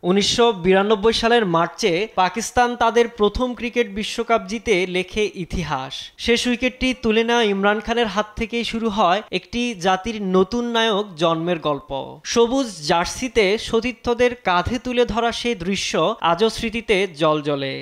1992 সালের মার্চে পাকিস্তান তাদের প্রথম ক্রিকেট বিশ্বকাপ জিতে লেখে ইতিহাস। শেষ উইকেটটি তুলে নেওয়া ইমরান খানের হাত থেকেই শুরু হয় একটি জাতির নতুন নায়ক জন্মের গল্প। সবুজ জার্সিতে সতীর্থদের কাঁধে তুলে ধরা সেই দৃশ্য আজও স্মৃতিতে জ্বলজ্বলে।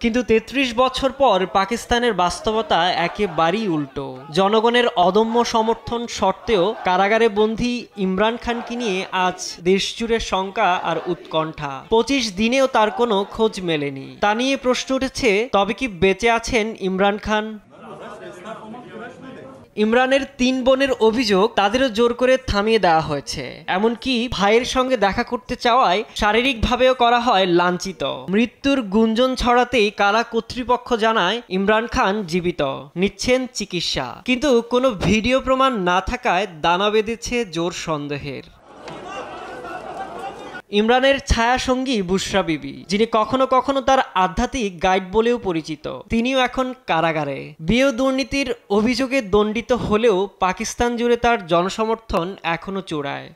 কিন্তু 33 বছর পর পাকিস্তানের বাস্তবতা একেবারেই উল্টো। জনগণের অদম্য সমর্থন সত্ত্বেও কারাগারে বন্দী ইমরান খানকে নিয়ে আজ দেশজুড়ে শঙ্কা আর উৎকণ্ঠা। 25 দিনেও তার কোনো খোঁজ মেলেনি। তা নিয়ে প্রশ্ন উঠেছে, তবে কি বেঁচে আছেন ইমরান খান? ইমরানের 3 বোনের অভিযোগ তাদেরও জোর করে থামিয়ে দেওয়া হয়েছে। এমনকি ভাইয়ের সঙ্গে দেখা করতে চাওয়ায় শারীরিকভাবেও করা হয় লাঞ্ছিত। মৃত্যুর গুঞ্জন ছড়াতেই কারা কর্তৃপক্ষ জানায় ইমরান খান জীবিত, নিচ্ছেন চিকিৎসা। কিন্তু কোনো ভিডিও প্রমাণ না থাকায় দানা বেঁধেছে জোর সন্দেহের। ইমরানের ছায়া সঙ্গী বুশরা বিবি, যিনি কখনো কখনো তার আধ্যাত্মিক গাইড বলেও পরিচিত, তিনিও এখন কারাগারে। বিয়ে দুর্নীতির অভিযোগে দণ্ডিত হলেও পাকিস্তান জুড়ে তার জনসমর্থন এখনো চূড়ায়।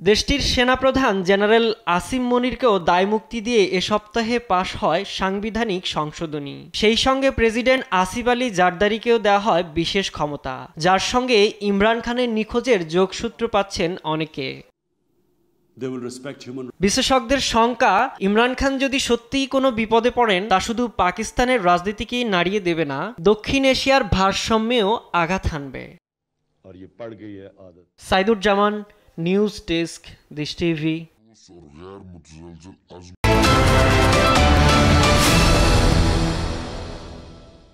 দেশটির সেনাপ্রধান জেনারেল আসিম মনিরকেও দায়মুক্তি দিয়ে এ সপ্তাহে পাশ হয় সাংবিধানিক সংশোধনী। সেই সঙ্গে প্রেসিডেন্ট আসিফ আলী জারদারিকেও দেওয়া হয় বিশেষ ক্ষমতা, যার সঙ্গে ইমরান খানের নিখোঁজের যোগসূত্র পাচ্ছেন অনেকে। বিশেষজ্ঞদের শঙ্কা, ইমরান খান যদি সত্যিই কোনো বিপদে পড়েন তা শুধু পাকিস্তানের রাজনীতিকেই নাড়িয়ে দেবে না, দক্ষিণ এশিয়ার ভারসাম্যেও আঘাত হানবে। সাইদুজ্জামান, নিউজ ডেস্ক, দেশ টিভি।